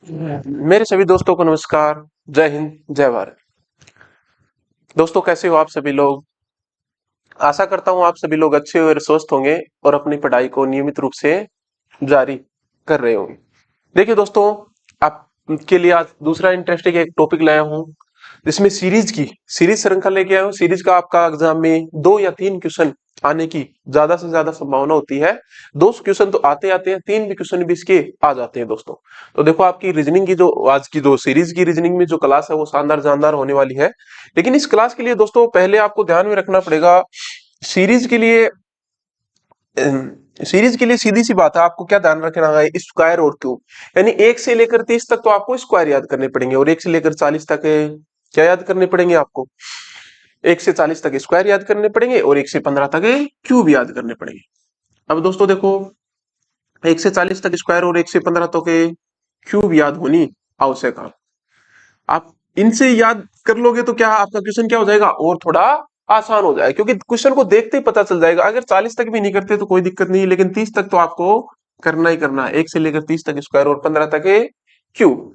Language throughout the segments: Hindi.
मेरे सभी दोस्तों को नमस्कार। जय हिंद, जय भारत। दोस्तों, कैसे हो आप सभी लोग? आशा करता हूँ आप सभी लोग अच्छे और स्वस्थ होंगे और अपनी पढ़ाई को नियमित रूप से जारी कर रहे होंगे। देखिए दोस्तों, आपके लिए आज दूसरा इंटरेस्टिंग एक टॉपिक लाया हूँ, जिसमें सीरीज श्रृंखला लेके आया हूँ। सीरीज का आपका एग्जाम में 2 या 3 क्वेश्चन आने की ज्यादा से ज्यादा संभावना होती है। 2 क्वेश्चन तो आते आते हैं, 3 भी क्वेश्चन भी इसके आ जाते हैं दोस्तों। तो देखो, आपकी रीजनिंग की जो आज की जो सीरीज की रीजनिंग में जो क्लास है वो शानदार जानदार होने वाली है। लेकिन इस क्लास के लिए दोस्तों पहले आपको ध्यान में रखना पड़ेगा, सीरीज के लिए सीरीज के लिए सीधी सी बात है, आपको क्या ध्यान रखना है, स्क्वायर और क्यूब। यानी 1 से लेकर 30 तक तो आपको स्क्वायर याद करने पड़ेंगे, और 1 से लेकर 40 तक क्या याद करने पड़ेंगे आपको? 1 से 40 तक स्क्वायर याद करने पड़ेंगे, और 1 से 15 तक क्यूब याद करने पड़ेंगे। अब दोस्तों देखो, 1 से 40 तक स्क्वायर और 1 से 15 तक क्यूब याद होनी आवश्यक है। आप इनसे याद कर लोगे तो क्या आपका क्वेश्चन क्या हो जाएगा, और थोड़ा आसान हो जाएगा, क्योंकि क्वेश्चन को देखते ही पता चल जाएगा। अगर 40 तक भी नहीं करते तो कोई दिक्कत नहीं, लेकिन 30 तक तो आपको करना ही करना है। 1 से लेकर 30 तक स्क्वायर और 15 तक क्यूब।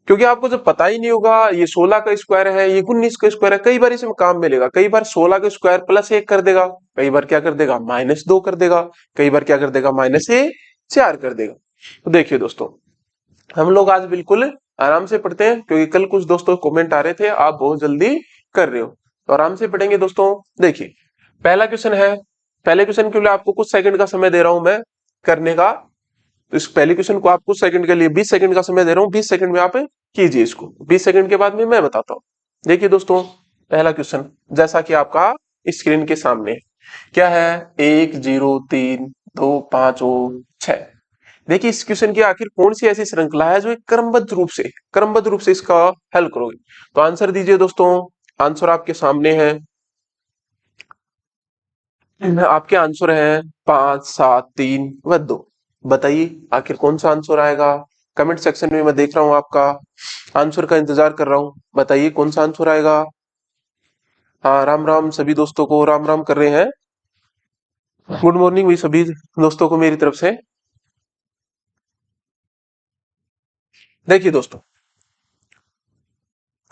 क्योंकि आपको जब पता ही नहीं होगा ये 16 का स्क्वायर है, ये 19 का स्क्वायर है, कई बार इसमें काम मिलेगा। कई बार 16 का स्क्वायर +1 कर देगा, कई बार क्या कर देगा -2 कर देगा, कई बार क्या कर देगा -4 कर देगा। तो देखिए दोस्तों, हम लोग आज बिल्कुल आराम से पढ़ते हैं, क्योंकि कल कुछ दोस्तों कमेंट आ रहे थे आप बहुत जल्दी कर रहे हो। तो आराम से पढ़ेंगे दोस्तों। देखिए, पहला क्वेश्चन है। पहले क्वेश्चन के लिए आपको कुछ सेकंड का समय दे रहा हूं मैं करने का। तो इस पहले क्वेश्चन को आप कुछ सेकंड के लिए 20 सेकंड का समय दे रहा हूं, 20 सेकंड में आप कीजिए इसको, 20 सेकंड के बाद में मैं बताता हूं। देखिए दोस्तों, पहला क्वेश्चन जैसा कि आपका स्क्रीन के सामने है, क्या है? 1 0 3 2 5 और 6। देखिए, इस क्वेश्चन की आखिर कौन सी ऐसी श्रृंखला है जो एक क्रमबद्ध रूप से इसका हल करोगे। तो आंसर दीजिए दोस्तों। आंसर आपके सामने है। आपके आंसर है 5 7 3 व 2। बताइए आखिर कौन सा आंसर आएगा। कमेंट सेक्शन में मैं देख रहा हूं, आपका आंसर का इंतजार कर रहा हूं। बताइए कौन सा आंसर आएगा। हाँ, राम राम सभी दोस्तों को, राम राम कर रहे हैं। गुड मॉर्निंग भी सभी दोस्तों को मेरी तरफ से। देखिए दोस्तों,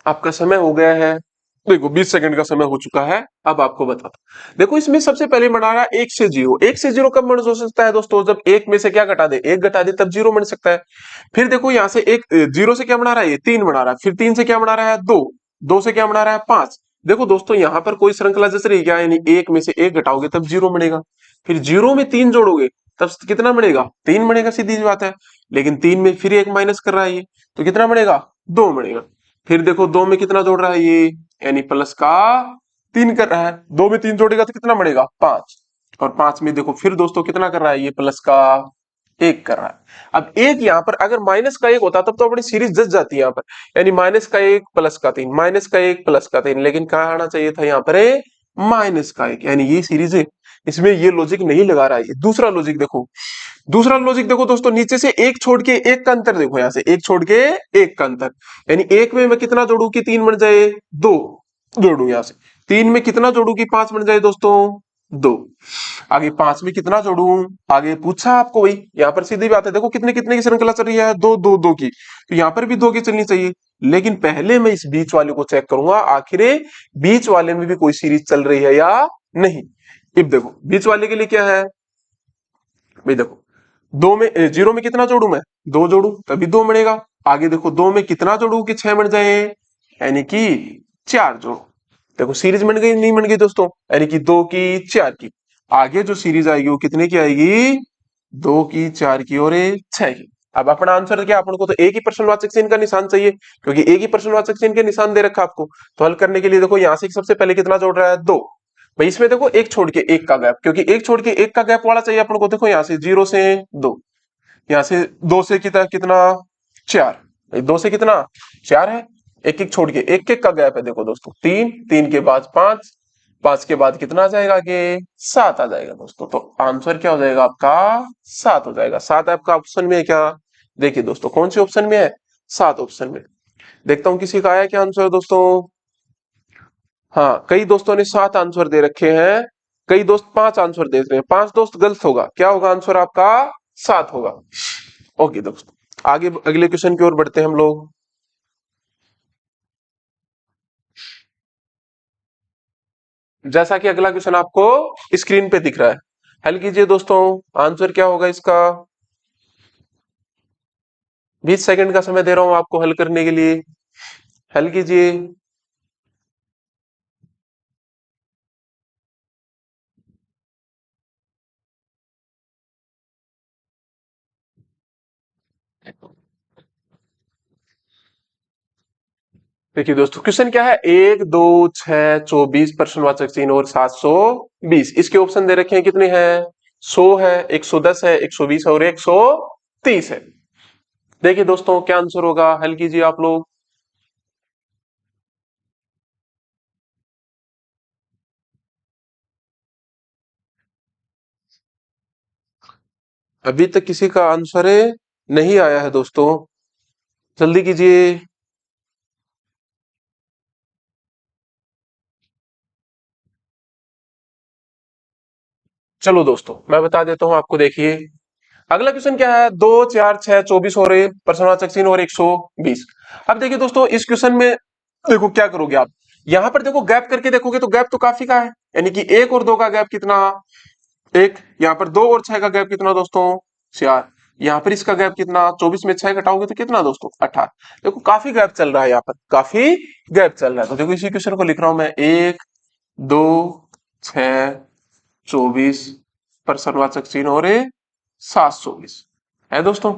आपका समय हो गया है। देखो, 20 सेकंड का समय हो चुका है। अब आपको बताता हूं। देखो, इसमें सबसे पहले बना रहा है 1 से 0। 1 से 0 कब मर्ज हो सकता है दोस्तों? जब एक में से क्या घटा दे, एक घटा दे, तब 0 बन सकता है। फिर देखो, यहाँ से एक 0 से क्या बना रहा है, ये 3 बना रहा है। फिर 3 से क्या बना रहा है, 2। 2 से क्या बना रहा है, 5। देखो दोस्तों, यहाँ पर कोई श्रृंखला जैसे रही क्या, यानी एक में से एक घटाओगे तब 0 बनेगा। फिर 0 में 3 जोड़ोगे तब कितना बनेगा, 3 बनेगा, सीधी सी बात है। लेकिन 3 में फिर एक माइनस कर रहा है ये, तो कितना बनेगा, 2 बनेगा। फिर देखो, 2 में कितना जोड़ रहा है ये, यानी प्लस का 3 कर रहा है। 2 में 3 जोड़ेगा तो कितना बनेगा, 5। और 5 में देखो फिर दोस्तों कितना कर रहा है ये, प्लस का 1 कर रहा है। अब एक यहाँ पर अगर माइनस का 1 होता तब तो अपनी सीरीज जच जाती है यहाँ पर। यानी -1 +1 -1 +3, लेकिन कहा आना चाहिए था यहाँ पर -1, यानी ये सीरीज है। इसमें ये लॉजिक नहीं लगा रहा है। दूसरा लॉजिक देखो, दोस्तों, नीचे से एक छोड़ के एक का अंतर देखो, यहाँ से एक छोड़ के एक का अंतर। यानी एक में मैं कितना जोड़ू कि 3 बन जाए, 2 जोड़ू। यहाँ से 3 में कितना जोड़ू कि 5 बन जाए दोस्तों, 2। आगे 5 में कितना जोड़ू, आगे पूछा आपको वही। यहाँ पर सीधी बात है, देखो कितने कितने की श्रृंखला चल रही है, 2 2 2 की, तो यहाँ पर भी 2 की चलनी चाहिए। लेकिन पहले मैं इस बीच वाले को चेक करूंगा, आखिर बीच वाले में भी कोई सीरीज चल रही है या नहीं। अब देखो, बीच वाले के लिए क्या है भाई, देखो 0 में कितना जोड़ू मैं, 2 जोड़ू तभी 2 बनेगा। आगे देखो, 2 में कितना जोड़ू कि 6 बन जाए, यानी कि 4 जोड़ू। देखो सीरीज बन गई नहीं बन गई दोस्तों, यानी कि 2 की 4 की। आगे जो सीरीज आएगी वो कितने की आएगी, 2 की 4 की और 6 की। अब अपना आंसर क्या, अपन को तो एक ही प्रश्नवाचक चिन्ह का निशान चाहिए, क्योंकि एक ही प्रश्नवाचक चिन्ह के निशान दे रखा आपको। तो हल करने के लिए देखो, यहां से सबसे पहले कितना जोड़ रहा है, 2। भाई इसमें देखो एक छोड़ के एक का गैप, क्योंकि एक छोड़ के एक का गैप वाला चाहिए अपन को। देखो यहाँ से 0 से 2, यहाँ से 2 से कितना 4, भाई 2 से कितना 4 है। एक एक छोड़ के एक एक का गैप है देखो दोस्तों, 3, 3 के बाद 5, 5 के बाद कितना आ जाएगा आगे, 7 आ जाएगा दोस्तों। तो आंसर क्या हो जाएगा आपका, 7 हो जाएगा। 7 आपका ऑप्शन में है क्या? देखिए दोस्तों, कौन से ऑप्शन में है, 7 ऑप्शन में। देखता हूं किसी का आया क्या आंसर दोस्तों। हाँ, कई दोस्तों ने 7 आंसर दे रखे हैं, कई दोस्त 5 आंसर दे रहे हैं। 5 दोस्त गलत होगा, क्या होगा आंसर आपका, 7 होगा। ओके दोस्तों, आगे अगले क्वेश्चन की ओर बढ़ते हैं हम लोग। जैसा कि अगला क्वेश्चन आपको स्क्रीन पे दिख रहा है, हल कीजिए दोस्तों। आंसर क्या होगा इसका? 20 सेकंड का समय दे रहा हूं आपको हल करने के लिए, हल कीजिए। देखिए दोस्तों, क्वेश्चन क्या है, 1 2 6 24 प्रश्नवाचक चिन्ह और 720। इसके ऑप्शन दे रखे हैं, कितने हैं? 100 है, 110 है, 120 है और 130 है। देखिए दोस्तों, क्या आंसर होगा, हल कीजिए आप लोग। अभी तक किसी का आंसर नहीं आया है दोस्तों, जल्दी कीजिए। चलो दोस्तों, मैं बता देता हूं आपको। देखिए, अगला क्वेश्चन क्या है, 2 4 6 24 हो रहे प्रश्नवाचक चिन्ह और 120। अब देखिए दोस्तों, इस क्वेश्चन में देखो क्या करोगे आप, यहां पर देखो गैप करके देखोगे तो गैप तो काफी का है, यानी कि 1 और 2 का गैप कितना? एक। यहाँ पर 2 और 6 का गैप कितना दोस्तों? 4। यहाँ पर इसका गैप कितना? 24 में 6 घटाओगे तो कितना दोस्तों? 18। देखो काफी गैप चल रहा है, यहाँ पर काफी गैप चल रहा है। तो देखो इसी क्वेश्चन को लिख रहा हूं मैं, 1 2 6 24 प्रश्नवाचक चिन्ह और 720 है दोस्तों।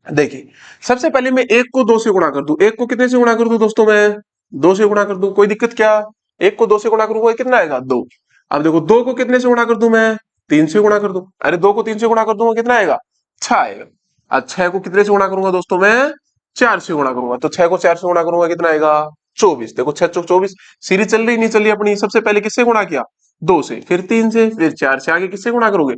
देखिए, सबसे पहले मैं एक को 2 से गुणा कर दूं। एक को कितने से गुणा कर दूं दोस्तों? मैं 2 से गुणा कर दूं, कोई दिक्कत क्या? एक को 2 से गुणा करूंगा, कितना आएगा? 2। अब देखो, 2 को कितने से गुणा कर दूं? मैं 3 से गुणा कर दूं। अरे 2 को 3 से गुणा कर दूंगा, कितना आएगा? 6 आएगा। अब 6 को कितने से गुणा करूंगा दोस्तों? मैं 4 से गुणा करूंगा, तो 6 को 4 से गुणा करूंगा, कितना आएगा? 24। देखो 6 चौक 24। सीरीज चल रही नहीं चल रही अपनी? सबसे पहले किससे गुणा किया? 2 से, फिर 3 से, फिर 4 से, आगे किससे गुणा करोगे?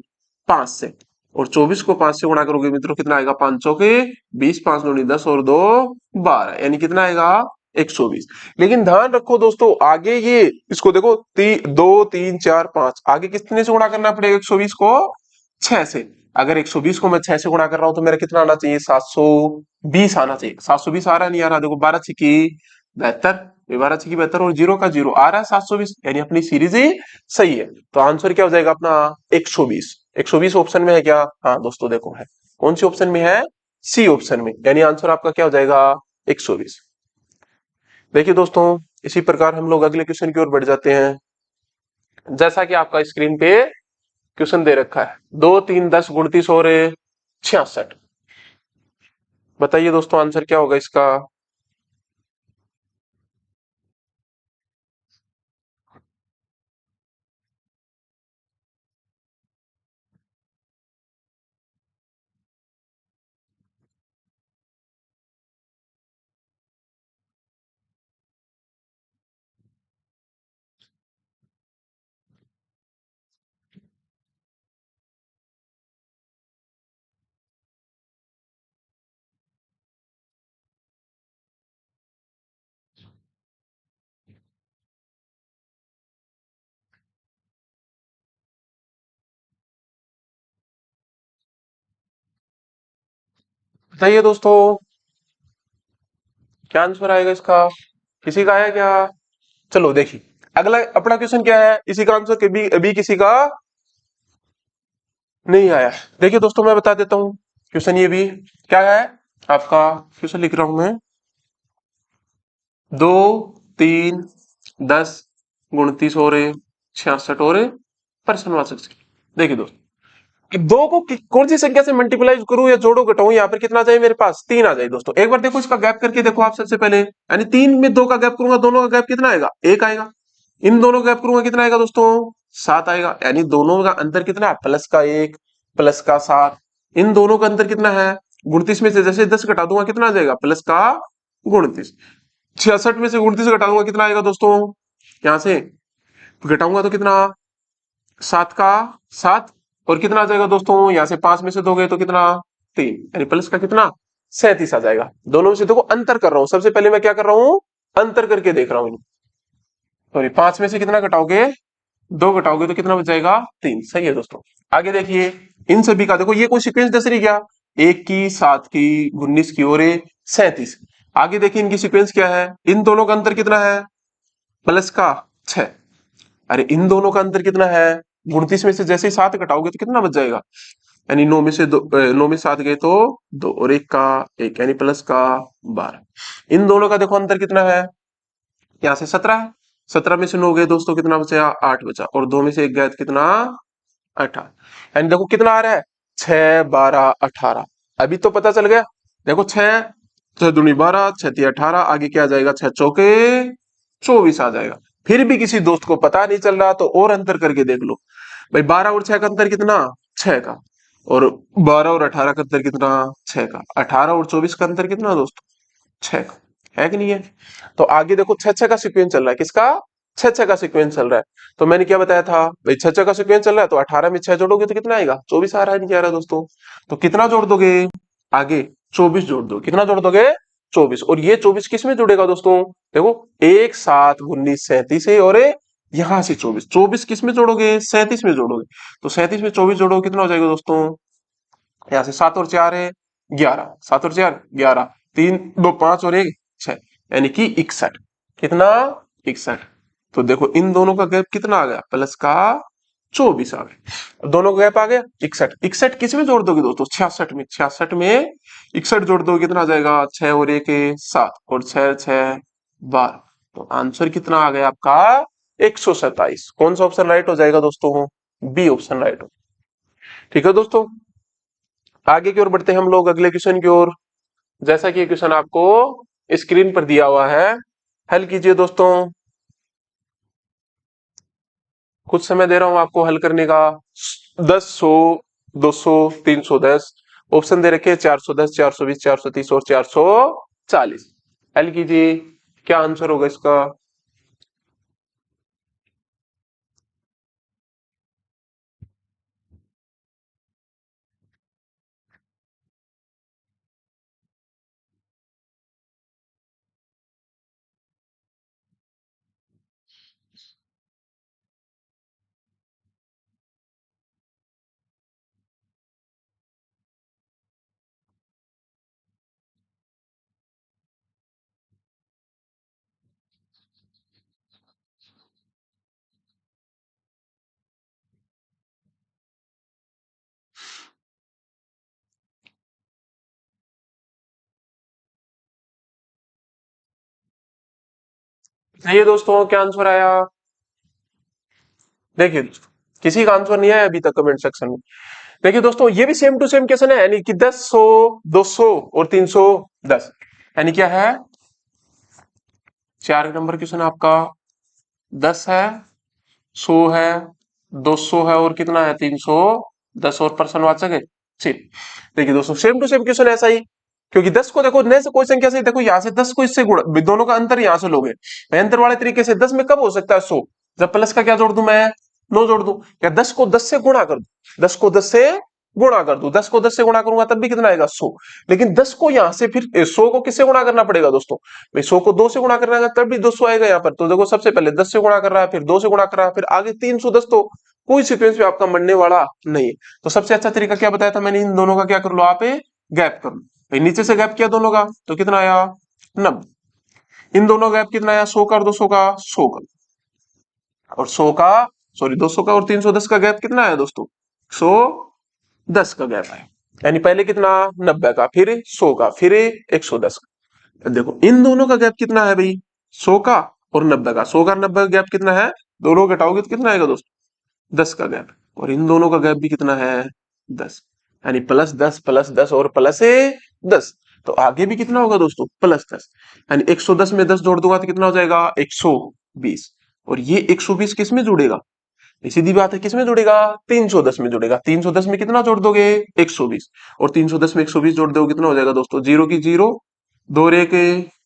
5 से। और 24 को 5 से गुणा करोगे मित्रों, कितना आएगा? 5 चौके 20, 5 दूनी 10 और 2 12, यानी कितना आएगा? 120। लेकिन ध्यान रखो दोस्तों, आगे ये इसको देखो, 2 3 4 5, आगे कितने से गुणा करना पड़ेगा 120 को? 6 से। अगर 120 को मैं 6 से गुणा कर रहा हूं तो मेरा कितना आना चाहिए? 720 आना चाहिए। 720 आ रहा नहीं आ रहा? देखो 12 छिकी 72, 12 छिकी 72 और जीरो का जीरो आ रहा है 720, यानी अपनी सीरीज ही सही है। तो आंसर क्या हो जाएगा अपना? 120। 120 ऑप्शन में है क्या? हाँ दोस्तों देखो है, कौन सी ऑप्शन में है? सी ऑप्शन में, यानी आंसर आपका क्या हो जाएगा? 120। देखिए दोस्तों, इसी प्रकार हम लोग अगले क्वेश्चन की ओर बढ़ जाते हैं। जैसा कि आपका स्क्रीन पे क्वेश्चन दे रखा है, 2 3 10 29 और 66। बताइए दोस्तों, आंसर क्या होगा इसका? बताइए दोस्तों, क्या आंसर आएगा इसका? किसी का है क्या? चलो देखिए, अगला अपना क्वेश्चन क्या है, इसी का आंसर कभी अभी किसी का नहीं आया। देखिए दोस्तों, मैं बता देता हूं क्वेश्चन, ये भी क्या है आपका, क्वेश्चन लिख रहा हूं मैं, 2 3 10 29 और 66 और प्रश्नवाचक चिन्ह। देखिए दोस्तों, कि दो को कौन सी संख्या से मल्टीप्लाई करूं या जोड़ो घटाऊं, यहाँ पर कितना चाहिए मेरे पास? 3 आ जाए दोस्तों। एक बार देखो इसका गैप करके देखो आप सबसे पहले, यानी 3 में 2 का गैप करूंगा, दोनों का गैप कितना आएगा? 1 आएगा। इन दोनों का गैप करूंगा, कितना आएगा दोस्तों? 7 आएगा। यानी दोनों का अंतर कितना है? प्लस का 1 प्लस का 7। इन दोनों का अंतर कितना है? 29 में से जैसे 10 घटा दूंगा, कितना आ जाएगा? प्लस का 29। 66 में से 29 घटा दूंगा, कितना आएगा दोस्तों? यहां से घटाऊंगा तो कितना? 7 का 7। और कितना आ जाएगा दोस्तों? यहां से 5 में से दोगे तो कितना? 3, यानी प्लस का कितना? 37 आ जाएगा। दोनों में से देखो अंतर कर रहा हूं, सबसे पहले मैं क्या कर रहा हूं? अंतर करके देख रहा हूं। सॉरी, 5 में से कितना घटाओगे? 2 घटाओगे तो कितना बच जाएगा? 3। सही है दोस्तों। आगे देखिए, इन सभी का देखो, ये कोई सीक्वेंस दस रही क्या? एक की, 7 की, 19 की और 37। आगे देखिए इनकी सीक्वेंस क्या है, इन दोनों का अंतर कितना है, प्लस का 6। अरे इन दोनों का अंतर कितना है, 29 में से जैसे ही 7 घटाओगे तो कितना बच जाएगा, यानी 9 में से 2, 9 में 7 गए तो 2 और एक का एक, यानी प्लस का 12। इन दोनों का देखो अंतर कितना है, यहाँ से 17 है, 17 में से 9 गए दोस्तों कितना बचा, 8 बचा, और 2 में से एक गया तो कितना, 18। यानी देखो कितना आ रहा है, 6, 12, 18। अभी तो पता चल गया, देखो 6, 6 दूनी 12, 6 तिया 18, आगे क्या आ जाएगा, 6 चौके 24 आ जाएगा। फिर भी किसी दोस्त को पता नहीं चल रहा तो और अंतर करके देख लो भाई, 12 और 6 का अंतर कितना, 6 का, और 12 और 18 का अंतर कितना, 6 का, 18 और 24 का अंतर कितना दोस्तों, 6 का, है कि नहीं है। तो आगे देखो 6 6 का सीक्वेंस चल रहा है, किसका, 6 6 का सीक्वेंस चल रहा है। तो मैंने क्या बताया था भाई, 6 6 का सीक्वेंस चल रहा है तो 18 में 6 जोड़ोगे तो कितना आएगा, 24 आ रहा है, नहीं आ रहा दोस्तों। तो कितना जोड़ दोगे, आगे 24 जोड़ दो, कितना जोड़ दोगे, 24। और ये 24 किस में जुड़ेगा दोस्तों, देखो 1 7 19 37 है, और यहां से 24, 24 किस में जोड़ोगे, 37 में जोड़ोगे। तो 37 में 24 जोड़ोगे कितना हो जाएगा दोस्तों, यहाँ से 7 और 4 है 11, 7 और 4 11, 3 2 5 और 1 6, यानी कि 61। कितना, 61। तो देखो इन दोनों का गैप कितना आ गया, प्लस का 24 आ गया, दोनों का गैप आ गया 61। 61 किस में जोड़ दोगे दोस्तों, 66 में, 66 में 61 जोड़ दोगे कितना आ जाएगा, 6 और 1 7, और 6 6 12। तो आंसर कितना आ गया आपका, 127। कौन सा ऑप्शन राइट हो जाएगा दोस्तों, बी ऑप्शन राइट हो। ठीक है दोस्तों, आगे की ओर बढ़ते हैं हम लोग अगले क्वेश्चन की ओर। जैसा कि ये क्वेश्चन आपको स्क्रीन पर दिया हुआ है, हल कीजिए दोस्तों। कुछ समय दे रहा हूं आपको हल करने का। 10, 100, 200, 310 ऑप्शन दे रखे हैं, 410, 420, 430 और 440। हल कीजिए, क्या आंसर होगा इसका। ये दोस्तों क्या आंसर आया, देखिए दोस्तों, किसी का आंसर नहीं आया अभी तक कमेंट सेक्शन में। देखिए दोस्तों, ये भी सेम टू सेम क्वेश्चन है, यानी कि 10, 100, 200 और 310, यानी क्या है, 4 नंबर क्वेश्चन आपका 10 है, 100 है, 200 है और कितना है, 310 और पर्सनवाचक है सिर्फ। देखिए दोस्तों सेम टू सेम क्वेश्चन ऐसा ही, क्योंकि 10 को देखो नए से कोई संख्या से देखो, यहाँ से 10 को इससे गुणा, दोनों का अंतर यहाँ से लोगे, अंतर वाले तरीके से 10 में कब हो सकता है 100, जब प्लस का क्या जोड़ दूं मैं, 9 जोड़ दूं, या 10 को 10 से गुणा कर दूं, 10 को 10 से गुणा कर दूं, 10 को 10 से गुणा करूंगा तब भी कितना आएगा 100। लेकिन 10 को यहां से फिर 100 को किससे गुणा करना पड़ेगा दोस्तों, भाई 100 को 2 से गुणा करना है तब भी 200 आएगा यहाँ पर। तो देखो सबसे पहले 10 से गुणा कर रहा है, फिर 2 से गुणा कर रहा है, फिर आगे 310, तो कोई सीक्वेंस भी आपका मनने वाला नहीं है। तो सबसे अच्छा तरीका क्या बताया था मैंने, इन दोनों का क्या कर लो आप, गैप कर लो भाई, नीचे से गैप किया दोनों का तो कितना आया 90, इन दोनों का गैप कितना आया 100 का और 200 का, 100 का, और 100 का, सॉरी 200 का और 310 का गैप कितना आया दोस्तों, 110 का गैप आया। यानी पहले कितना 90 का, फिर 100 का, फिर 110 का। देखो इन दोनों का गैप कितना है भाई, 100 का और 90 का, 100 का 90 का गैप कितना है, दोनों घटाओगे तो कितना आएगा दोस्तों, 10 का गैप, और इन दोनों का गैप भी कितना है 10, यानी प्लस 10 प्लस 10 और प्लस 10। तो आगे भी कितना होगा दोस्तों, प्लस 10, यानी 110 में 10 जोड़ दूंगा तो कितना हो जाएगा 120, और ये 120 किस में जुड़ेगा, सीधी बात है, किसमें जुड़ेगा 310 में जुड़ेगा, 310 में कितना जोड़ दोगे 120, और 310 में 120 जोड़ दोगे कितना हो जाएगा दोस्तों, जीरो की जीरो, दो और एक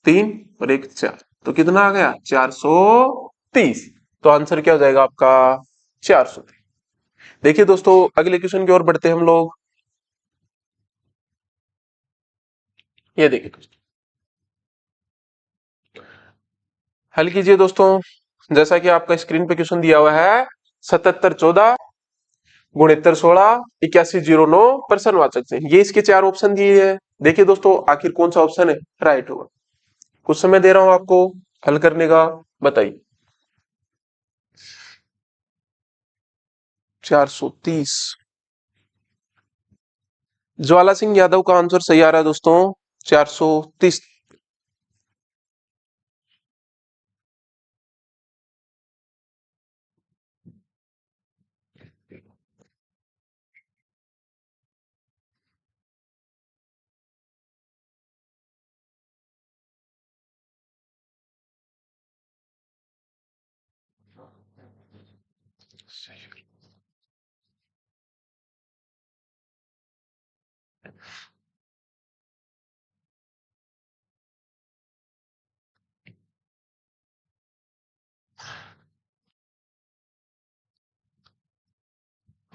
3 और एक 4, तो कितना आ गया 430। तो आंसर क्या हो जाएगा आपका 430। देखिए दोस्तों अगले क्वेश्चन की ओर बढ़ते हैं हम लोग। ये देखिए दोस्तों, हल कीजिए दोस्तों। जैसा कि आपका स्क्रीन पे क्वेश्चन दिया हुआ है, 77 14 गुणित्तर 16, 8109 प्रश्नवाचक से। ये इसके चार ऑप्शन दिए हैं। देखिए दोस्तों आखिर कौन सा ऑप्शन है राइट होगा। कुछ समय दे रहा हूं आपको हल करने का, बताइए। 430। ज्वाला सिंह यादव का आंसर सही आ रहा है दोस्तों, 430।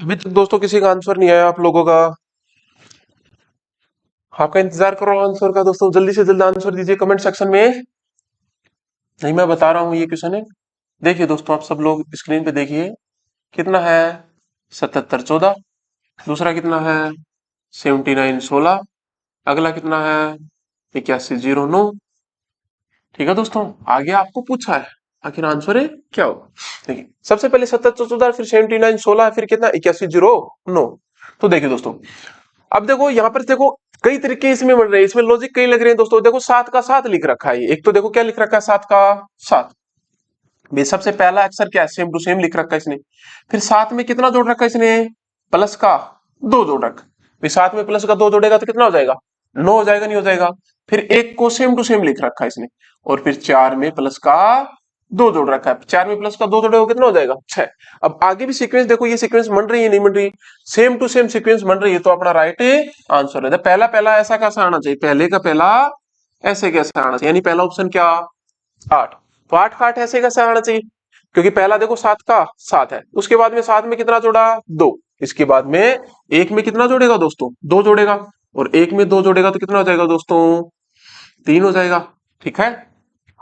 अभी तक दोस्तों किसी का आंसर नहीं आया आप लोगों का। आपका इंतजार कर रहा हूं आंसर का दोस्तों, जल्दी से जल्दी आंसर दीजिए कमेंट सेक्शन में। नहीं मैं बता रहा हूं ये क्वेश्चन है। देखिए दोस्तों आप सब लोग स्क्रीन पे देखिए, कितना है 7714, दूसरा कितना है 7916, अगला कितना है 8109। ठीक है दोस्तों, आगे आपको पूछा है आखिर आंसर है क्या होगा। देखिए सबसे पहले 7714, फिर 7916, फिर कितना 8109। तो देखिए दोस्तों, अब देखो यहाँ पर देखो कई तरीके इसमें बन रहे हैं, इसमें लॉजिक कई लग रहे हैं दोस्तों। देखो 7 का 7 लिख रखा है, एक तो देखो क्या लिख रखा है 7 का 7। भाई सबसे पहला अक्षर क्या है, सेम टू सेम लिख रखा है इसने। फिर साथ में कितना जोड़ रखा है इसने, प्लस का 2 जोड़ रखा। फिर साथ में प्लस का 2 जोड़ेगा तो कितना हो जाएगा, 9 हो जाएगा, नहीं हो जाएगा। फिर एक को सेम टू सेम लिख रखा है इसने, और फिर 4 में प्लस का 2 जोड़ रखा है। 4 में प्लस का 2 जोड़ेगा कितना हो जाएगा 6। अब आगे भी सीक्वेंस देखो, ये सीक्वेंस बन रही है नहीं बन रही, सेम टू सेम सीक्वेंस बन रही है, तो अपना राइट आंसर है। पहला पहला ऐसा कैसा आना चाहिए, पहले का पहला ऐसे कैसे आना चाहिए, यानी पहला ऑप्शन क्या 8। तो 8 का 8 ऐसे कैसे आना चाहिए, क्योंकि पहला देखो 7 का 7 है, उसके बाद में 7 में कितना जोड़ा 2, इसके बाद में एक में कितना जोड़ेगा दोस्तों 2 जोड़ेगा, और एक में 2 जोड़ेगा तो कितना हो जाएगा दोस्तों 3 हो जाएगा। ठीक है,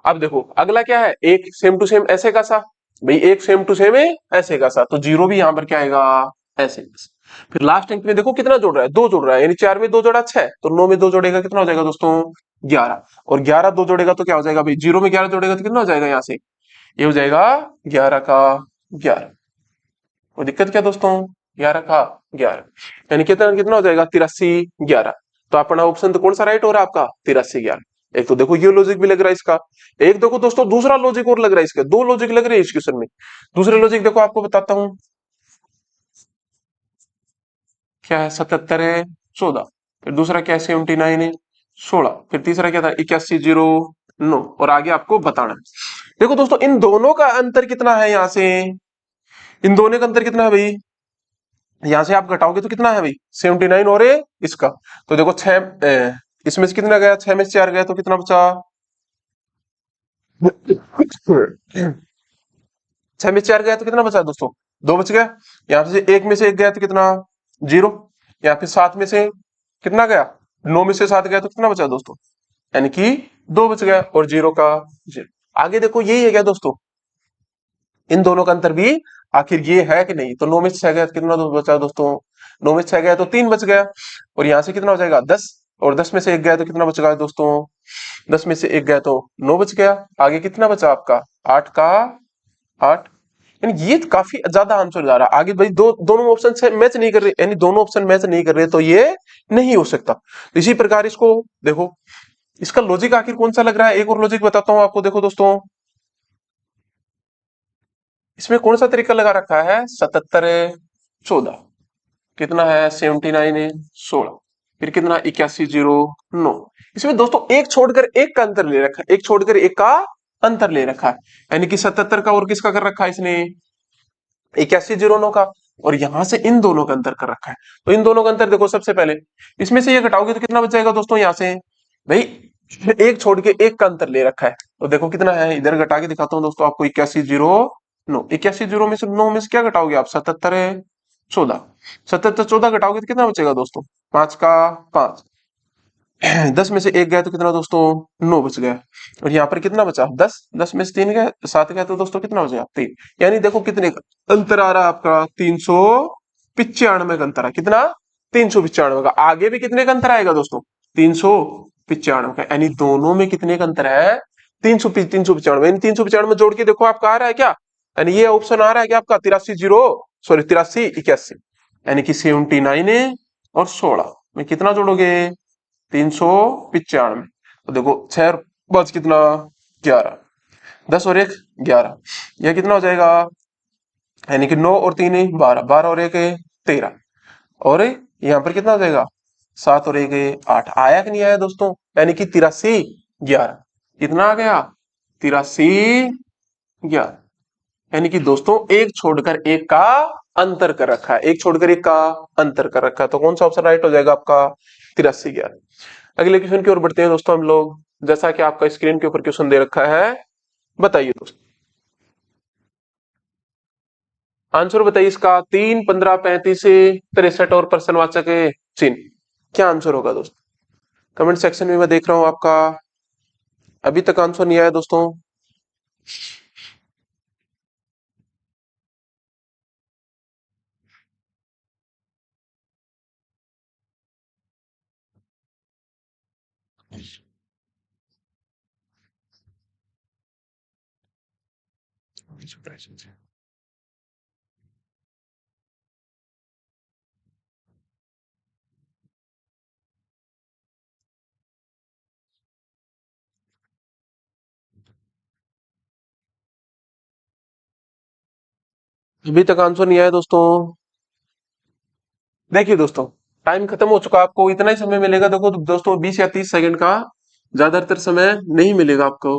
अब देखो अगला क्या है, एक सेम टू सेम ऐसे का सा। भाई एक सेम टू सेम है ऐसे का सा, तो जीरो भी यहां पर क्या आएगा ऐसे का सा। फिर लास्ट अंक में देखो कितना जोड़ रहा है 2 जोड़ रहा है, यानी 4 में 2 जोड़ा 6, तो 9 में 2 जोड़ेगा कितना हो जाएगा दोस्तों 11, और 11 2 जोड़ेगा तो क्या हो जाएगा भाई, जीरो में 11 जोड़ेगा तो कितना हो जाएगा यहाँ से, ये हो जाएगा 11 का 11। कोई दिक्कत क्या दोस्तों, 11 का 11, यानी कितना कितना हो जाएगा 83 11। तो अपना ऑप्शन तो कौन सा राइट हो रहा है आपका 83 11। एक तो देखो ये लॉजिक भी लग रहा है इसका, एक देखो दोस्तों दूसरा लॉजिक और लग रहा है इसका, दो लॉजिक लग रहे हैं इस क्वेश्चन में। दूसरे लॉजिक देखो आपको बताता हूं क्या है, 77 है 14, फिर दूसरा क्या है 79 है 16, फिर तीसरा क्या था 8109, और आगे आपको बताना है। देखो दोस्तों इन दोनों का अंतर कितना है, यहां से इन दोनों का अंतर कितना है भाई, यहां से आप घटाओगे तो कितना है भाई 79, और ये इसका, तो देखो इसमें से कितना गया, 6 में से 4 गया तो कितना बचा 6 में से 4 गया तो कितना बचा दोस्तों 2 बच गया। यहाँ से एक में से एक गया तो कितना 0, या फिर 7 में से कितना गया 9 में से 7 गया तो कितना बचा दोस्तों, यानी कि 2 बच गया, और 0 का 0। आगे देखो यही है क्या दोस्तों, इन दोनों का अंतर भी आखिर ये है कि नहीं, तो 9 में से 6 गया तो कितना बचा दोस्तों 9 में से 6 गया तो 3 बच गया, और यहां से कितना हो जाएगा 10, और 10 में से 1 गया तो कितना बच गया दोस्तों 10 में से 1 गया तो 9 बच गया। आगे कितना बचा आपका 8 का 8, यानी ये काफी ज्यादा आंसर जा रहा है आगे भाई, दोनों ऑप्शन से मैच नहीं कर रहे, यानी दोनों ऑप्शन मैच नहीं कर रहे, तो ये नहीं हो सकता। तो इसी प्रकार इसको देखो, इसका लॉजिक आखिर कौन सा लग रहा है, एक और लॉजिक बताता हूं आपको। देखो दोस्तों इसमें कौन सा तरीका लगा रखा है, 77 14, कितना है 79 है 16, फिर कितना 8109। इसमें दोस्तों एक छोड़कर एक का अंतर ले रखा है, एक छोड़कर एक का अंतर ले रखा है, यानी कि 77 का और किसका कर रखा है इसने 8109 का, और यहां से इन दोनों का अंतर कर रखा है। तो इन दोनों का अंतर देखो, सबसे पहले इसमें से ये घटाओगे तो कितना बच जाएगा दोस्तों, यहां से भाई एक छोड़ के एक का अंतर ले रखा है, तो देखो कितना है, इधर घटा के दिखाता हूं दोस्तों आपको 8109, 8109 में से 9 में से क्या घटाओगे आप 77 14, 77 14 घटाओगे तो कितना बचेगा दोस्तों 5 का 5, 10 में से एक गया तो कितना दोस्तों 9 बच गया, और यहाँ पर कितना बचा 10, 10 में से 3 गया 7 गया तो दोस्तों कितना बचेगा 3, यानी देखो कितने का अंतर आ रहा है आपका 300 95 का अंतर है। कितना? 395 का। आगे भी कितने का अंतर आएगा दोस्तों? 395 का। यानी दोनों में कितने का अंतर है? 395। इन 395 जोड़ के देखो आपका आ रहा है क्या? यानी ये ऑप्शन आ रहा है कि आपका 83 81, यानी कि 79 और 16 में कितना जोड़ोगे? 395। तो देखो 6 बच कितना? 11। 10 और 1 11। यह कितना हो जाएगा? यानी कि 9 और 3 12, 12 और 1 13। और यहाँ पर कितना हो जाएगा? 7 और 1 8। आया कि नहीं आया दोस्तों? यानी कि 83 11। कितना आ गया? 83 11। यानी कि दोस्तों एक छोड़कर एक का अंतर कर रखा है, एक छोड़कर एक का अंतर कर रखा है। तो कौन सा ऑप्शन राइट हो जाएगा आपका? 83 11। अगले क्वेश्चन की ओर बढ़ते हैं दोस्तों हम लोग। जैसा कि आपका स्क्रीन के ऊपर क्वेश्चन दे रखा है, बताइए दोस्तों, आंसर बताइए इसका। 3 15 35 63 और प्रश्नवाचक चिन्ह, क्या आंसर होगा दोस्तों? कमेंट सेक्शन में मैं देख रहा हूं आपका अभी तक आंसर नहीं आया दोस्तों। अभी तक आंसर नहीं आया दोस्तों। देखिए दोस्तों, टाइम खत्म हो चुका। आपको इतना ही समय मिलेगा। देखो दोस्तों, 20 या 30 सेकंड का ज्यादातर समय नहीं मिलेगा आपको।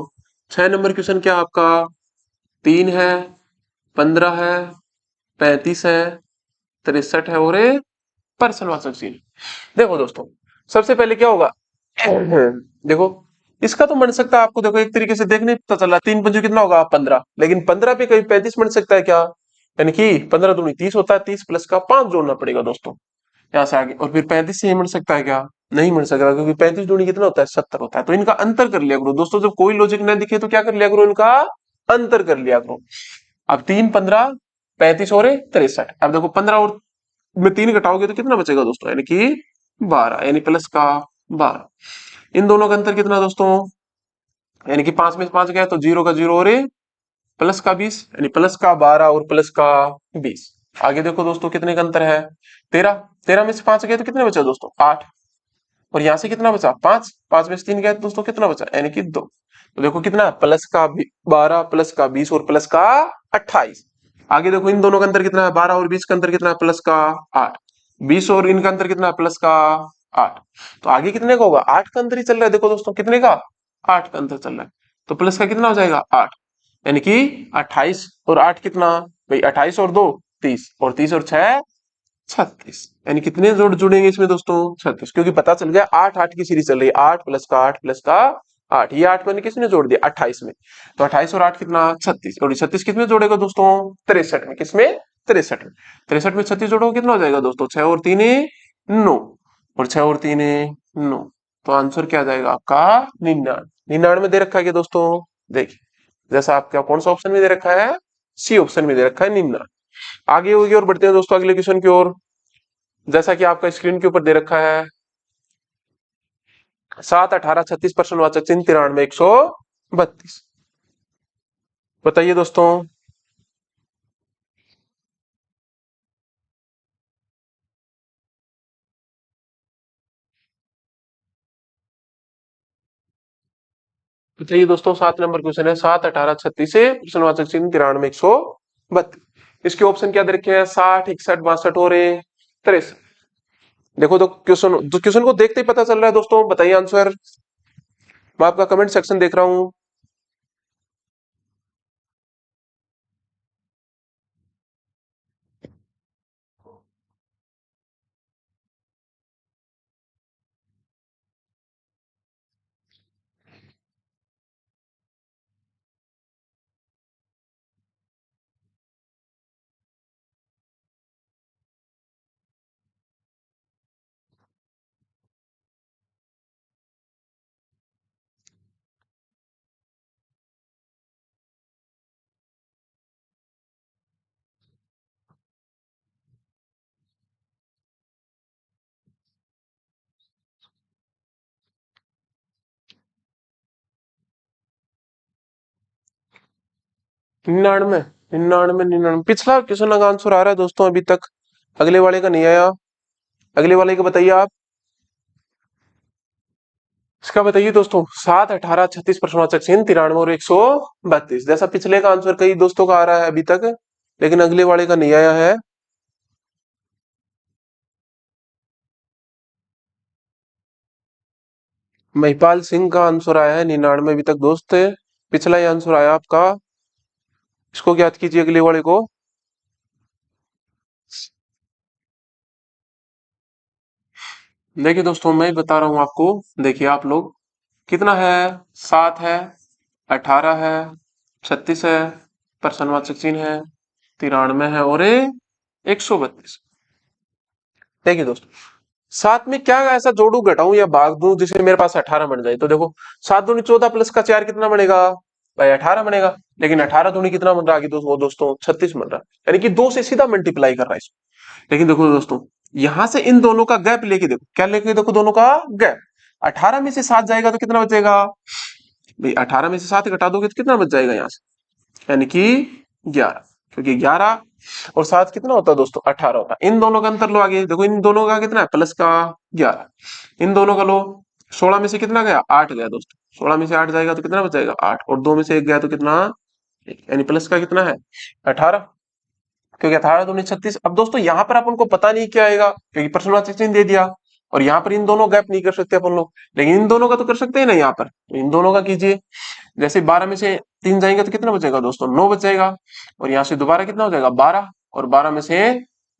6 नंबर क्वेश्चन क्या आपका? 3 है, 15 है, 35 है, 63 है और पर्सनवाचक चिन्ह। देखो दोस्तों, सबसे पहले क्या होगा? देखो, इसका तो बन सकता है आपको। देखो एक तरीके से देखने पता चला, 3 पंजे कितना होगा? 15। लेकिन 15 पे कभी 35 बन सकता है क्या? यानी कि 15 दूनी 30 होता है। 30 प्लस का 5 जोड़ना पड़ेगा दोस्तों यहाँ से आगे। और फिर 35 से ये बन सकता है क्या? नहीं बन सकता, क्योंकि 35 दूनी कितना होता है? 70 होता है। तो इनका अंतर कर लिया करो दोस्तों। जब कोई लॉजिक न दिखे तो क्या कर लिया करो? इनका अंतर कर लिया करो। अब 3 15 35 और 63। अब देखो 15 और में 3 घटाओगे तो कितना बचेगा दोस्तों? यानी कि 12, यानी प्लस का 12। इन दोनों का अंतर कितना दोस्तों? यानी कि 5 में से 5 गया तो 0 का 0 और प्लस का 20, यानी प्लस का 12 और प्लस का 20। आगे देखो दोस्तों, कितने का अंतर है? 13। 13 में से 5 गए तो कितने बचा दोस्तों? 8। और यहां से कितना बचा? 5। 5 में से 3 गया तो दोस्तों कितना बचा? यानी कि 2। तो देखो कितना? प्लस का 12 प्लस का 20 और प्लस का 28। आगे देखो इन दोनों का अंतर कितना है? 12 और 20 का अंतर कितना है? प्लस का 8। 20 और इनका अंतर कितना है? प्लस का 8। तो आगे कितने का होगा? 8 का अंतर ही चल रहा है। देखो दोस्तों, कितने का? 8 का अंतर चल रहा है। तो प्लस का कितना हो जाएगा? 8। यानी कि 28 और 8 कितना भाई? 28 और 2 30, और 30 और 6 36। यानी कितने जोड़ जुड़ेंगे इसमें दोस्तों? 36। क्योंकि पता चल गया 8 8 की सीरीज चल रही है। 8 प्लस का 8 प्लस का 8। ये 8 मैंने किसने जोड़ दिया? 28 में। तो 28 और 8 कितना? 36। और 36 किसमें जोड़ेगा दोस्तों? 63 में। किसमें? 63 में। 63 में 36 जोड़ोगे कितना हो जाएगा दोस्तों? 6 और 3 9, और 6 और 3 9। तो आंसर क्या आ जाएगा आपका? 99। 99 दे रखा है क्या दोस्तों? देखिए, जैसा आपका कौन सा ऑप्शन में दे रखा है? सी ऑप्शन में दे रखा है 99। आगे होगी और बढ़ते हैं दोस्तों अगले क्वेश्चन की ओर। जैसा कि आपका स्क्रीन के ऊपर दे रखा है, 7 18 36 प्रश्नवाचक चिन्ह 93 132। बताइए दोस्तों। बताइए दोस्तों, 7 नंबर क्वेश्चन है। 7 18 36 से प्रश्नवाचक चिन्ह 93 132। इसके ऑप्शन क्या दे रखे हैं? 60 61 62 और 63। देखो तो क्वेश्चन को देखते ही पता चल रहा है दोस्तों। बताइए आंसर। मैं आपका कमेंट सेक्शन देख रहा हूं। 99, 99, 99। पिछला क्वेश्चन का आंसर आ रहा है दोस्तों अभी तक, अगले वाले का नहीं आया। अगले वाले का बताइए आप। इसका बताइए दोस्तों, 7, 18, 36, प्रश्नवाचक चिन्ह 93 और 132। जैसा पिछले का आंसर कई दोस्तों का आ रहा है अभी तक, लेकिन अगले वाले का नहीं आया है। महिपाल सिंह का आंसर आया है 99 अभी तक दोस्त। पिछला ही आंसर आया आपका, इसको ज्ञात कीजिए अगले वाले को। देखिए दोस्तों, मैं बता रहा हूं आपको। देखिए आप लोग, कितना है? 7 है, 18 है, 36 है, प्रश्नवाचक चिन्ह है, 93 है और 132। देखिए दोस्तों, साथ में क्या ऐसा जोड़ू घटाऊं या भाग दूं जिसमें मेरे पास 18 बन जाए? तो देखो, 7 दूनी 14 प्लस का 4 कितना बनेगा भाई? 18 बनेगा। लेकिन 18 दूनी कितना बन रहा है दोस्तों? 36 बन रहा है, यानी कि 2 से सीधा मल्टीप्लाई कर रहा है इसको। लेकिन देखो दोस्तों, यहां से इन दोनों का गैप लेके देखो, क्या लेके देखो? दोनों का गैप। 18 में से 7 जाएगा तो कितना बचेगा भाई? 18 में से 7 घटा दोगे तो कितना बच जाएगा यहाँ से? यानी कि 11। क्योंकि 11 और 7 कितना होता है दोस्तों? 18 होता है। इन दोनों का अंतर लो आगे, देखो इन दोनों का कितना है? प्लस का 11। इन दोनों का लो, 16 में से कितना गया? 8 गया दोस्तों। 16 में से 8 जाएगा तो कितना बचेगा? 8। और 2 में से 1 गया तो कितना? यानी प्लस का कितना है? 18। क्योंकि 18 दूनी 36। अब दोस्तों यहाँ पर अपन को पता नहीं क्या आएगा, क्योंकि प्रश्नवाचक चिन्ह दे दिया। और यहाँ पर इन दोनों गैप नहीं कर सकते अपन लोग, लेकिन इन दोनों का तो कर सकते हैं ना यहाँ पर। तो इन दोनों का कीजिए। जैसे 12 में से 3 जाएंगे तो कितना बचेगा दोस्तों? 9 बच जाएगा। और यहाँ से दोबारा कितना हो जाएगा? 12। और 12 में से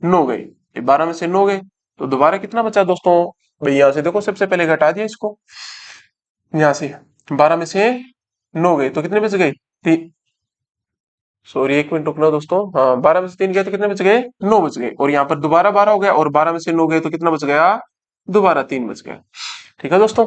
9 गए, 12 में से 9 गए, तो दोबारा कितना बचा दोस्तों? भाई यहाँ से देखो, सबसे पहले घटा दिया इसको। यहाँ से 12 में से 9 गए तो कितने बच गए? सॉरी, एक मिनट रुकना दोस्तों। हाँ, 12 में से 3 गए तो कितने बच गए? 9 बच गए। और यहाँ पर दोबारा 12 हो गया, और 12 में से 9 गए तो कितना बच गया? दोबारा 3 बच गया। ठीक है दोस्तों।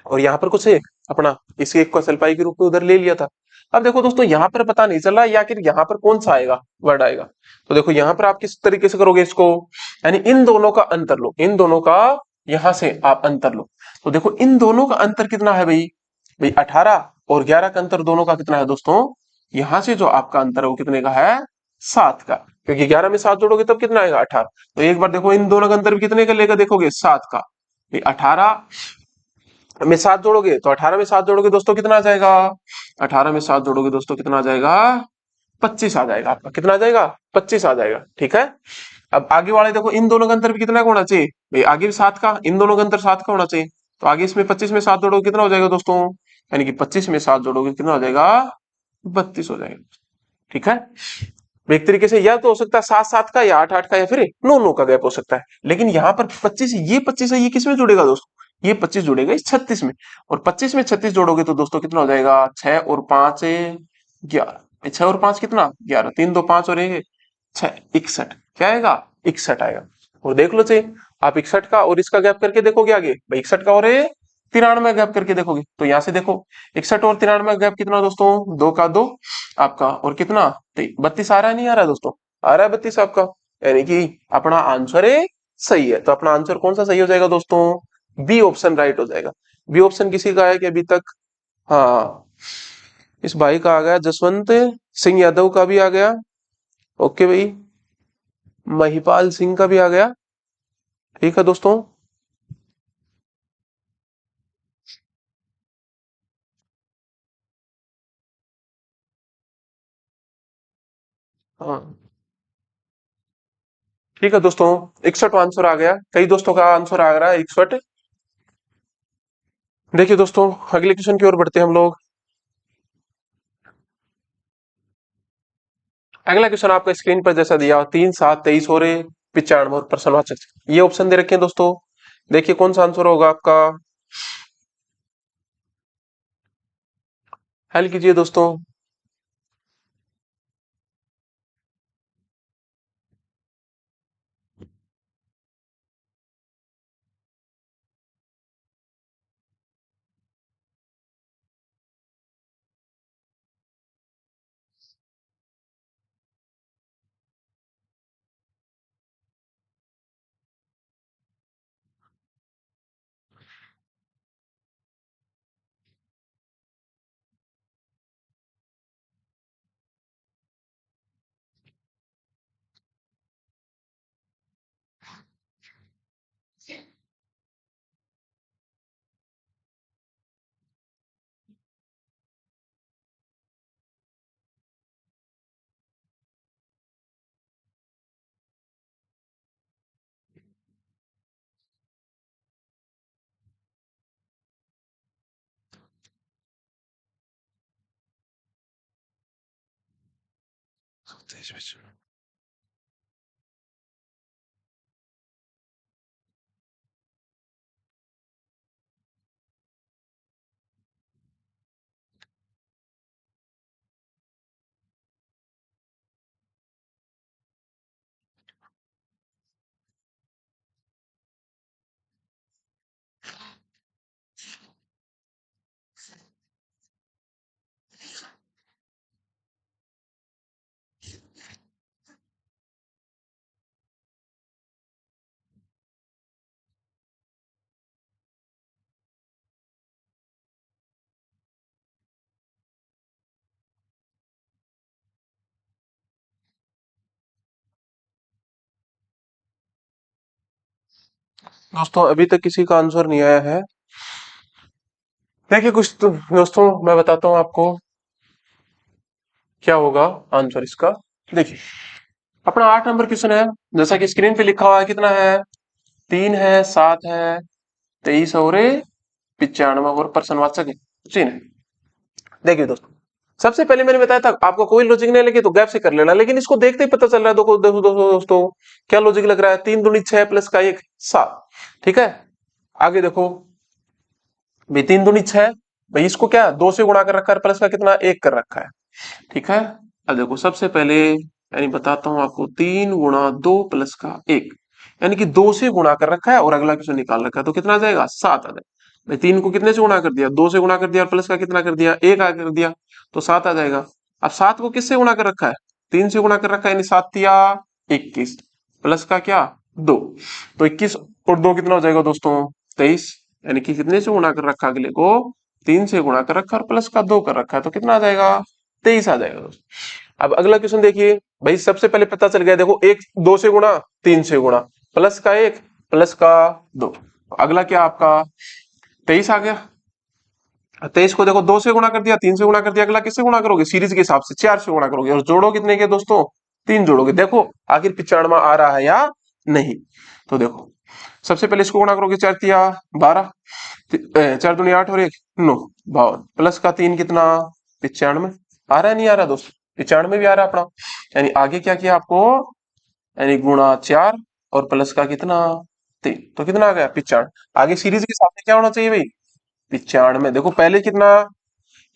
और यहाँ पर कुछ है अपना, इसी एक को असल पाई के रूप में उधर ले लिया था। अब देखो दोस्तों, यहाँ पर पता नहीं चल रहा या फिर यहाँ पर कौन सा आएगा, वर्ड आएगा। तो देखो यहाँ पर आप किस तरीके से करोगे इसको, यानी इन दोनों का अंतर लो, इन दोनों का यहां से आप अंतर लो। तो देखो इन दोनों का अंतर कितना है भाई? भाई 18 और 11 का अंतर दोनों का कितना है दोस्तों? यहां से जो आपका अंतर है वो कितने का है? 7 का। क्योंकि 11 में 7 जोड़ोगे तब कितना आएगा? 18। तो एक बार देखो इन दोनों का अंतर भी कितने का लेगा, देखोगे 7 का। 18 में 7 जोड़ोगे तो 18 में 7 जोड़ोगे दोस्तों कितना आ जाएगा? 18 में 7 जोड़ोगे दोस्तों कितना आ जाएगा? 25 आ जाएगा आपका। कितना आ जाएगा? 25 आ जाएगा। ठीक है। अब आगे वाले देखो, इन दोनों का अंतर भी कितना का होना चाहिए भाई? आगे भी 7 का, इन दोनों का अंतर 7 का होना चाहिए। तो आगे इसमें 25 में 7 जोड़ोगे कितना हो जाएगा दोस्तों? यानी कि 25 में 7 जोड़ोगे कितना हो जाएगा? 32 हो जाएगा। ठीक है। एक तरीके से या तो हो सकता है 7-7 का, या 8-8 का, या फिर 9-9 का गैप हो सकता है। लेकिन यहाँ पर 25, ये 25 है, ये किस में जुड़ेगा दोस्तों? ये 25 जुड़ेगा इस 36 में। और 25 में 36 जोड़ोगे तो दोस्तों कितना हो जाएगा? 6 और 5 11। 6 और 5 कितना? 11। 3 2 5 और 1 6, 61। क्या आएगा? 61 आएगा। और देख लो चाहिए, आप 61 का और इसका गैप करके देखोगे आगे भाई, 61 का और 93 गैप करके देखोगे तो यहाँ से देखो, 61 और 93 गैप कितना दोस्तों? 2 का 2 आपका, और कितना? 32 आ रहा है, नहीं आ रहा है दोस्तों? आ रहा है 32 आपका। यानी कि अपना आंसर है सही है। तो अपना आंसर कौन सा सही हो जाएगा दोस्तों? बी ऑप्शन राइट हो जाएगा। बी ऑप्शन किसी का है कि अभी तक? हाँ, इस भाई का आ गया, जसवंत सिंह यादव का भी आ गया। ओके भाई, महिपाल सिंह का भी आ गया। ठीक है दोस्तों। हाँ, ठीक है दोस्तों। 61 आंसर आ गया, कई दोस्तों का आंसर आ रहा है 61। देखिए दोस्तों, अगले क्वेश्चन की ओर बढ़ते हैं हम लोग। अगला क्वेश्चन आपका स्क्रीन पर जैसा दिया, 3 7 23 और 95 और प्रश्नवाचक, ये ऑप्शन दे रखे हैं दोस्तों। देखिए कौन सा आंसर होगा आपका, हल कीजिए दोस्तों। दोस्तों अभी तक किसी का आंसर नहीं आया है। देखिए कुछ तो दोस्तों मैं बताता हूँ आपको क्या होगा आंसर इसका। देखिए अपना 8 नंबर क्वेश्चन है, जैसा कि स्क्रीन पे लिखा हुआ है, कितना है, 3 है, 7 है, 23 और 95 और प्रश्नवाचक है, चिन्ह है। देखिए दोस्तों सबसे पहले मैंने बताया था आपको कोई लॉजिक नहीं लगे तो गैप से कर लेना, लेकिन इसको देखते ही पता चल रहा है। देखो देखो दोस्तों दोस्तों क्या लॉजिक लग रहा है, 3 दूनी 6 प्लस का 1 7। ठीक है, आगे देखो भाई 3 दूनी 6, भाई इसको क्या 2 से गुणा कर रखा है, प्लस का कितना 1 कर रखा है। ठीक है, अब देखो सबसे पहले यानी बताता हूं आपको, 3 गुणा 2 प्लस का 1 यानी कि 2 से गुणा कर रखा है और अगला क्वेश्चन निकाल रखा है, तो कितना आ जाएगा 7 आ जाएगा। भाई 3 को कितने से गुणा कर दिया, 2 से गुणा कर दिया और प्लस का कितना कर दिया 1 आ कर दिया, तो 7 आ जाएगा। अब 7 को किससे गुणा कर रखा है, 3 से गुणा कर रखा है, यानी 7 या 21 प्लस का क्या 2, तो 21 और 2 कितना हो जाएगा दोस्तों 23, यानी कि कितने से गुणा कर रखा है, अगले को 3 से गुणा कर रखा है और प्लस का 2 कर रखा है, तो कितना आ जाएगा 23 आ जाएगा दोस्तों। अब अगला क्वेश्चन देखिए, भाई सबसे पहले पता चल गया, देखो एक 2 से गुणा 3 से गुणा प्लस का 1 प्लस का 2, अगला क्या आपका 23 आ गया। 23 को देखो 2 से गुणा कर दिया, 3 से गुणा कर दिया, अगला किससे गुणा करोगे, सीरीज के हिसाब से 4 से गुणा करोगे और जोड़ो कितने के दोस्तों 3 जोड़ोगे, देखो आखिर 95 आ रहा है या नहीं। तो देखो सबसे पहले इसको गुणा करोगे, 4 तिया 12, 4 दूनी 8 और 1 9 52 प्लस का 3 कितना 95, आ रहा है नहीं आ रहा दोस्तों, 95 भी आ रहा है अपना। यानी आगे क्या किया आपको, यानी गुणा 4 और प्लस का कितना 3, तो कितना आ गया 95। आगे सीरीज के साथ में क्या होना चाहिए भाई 95। देखो पहले कितना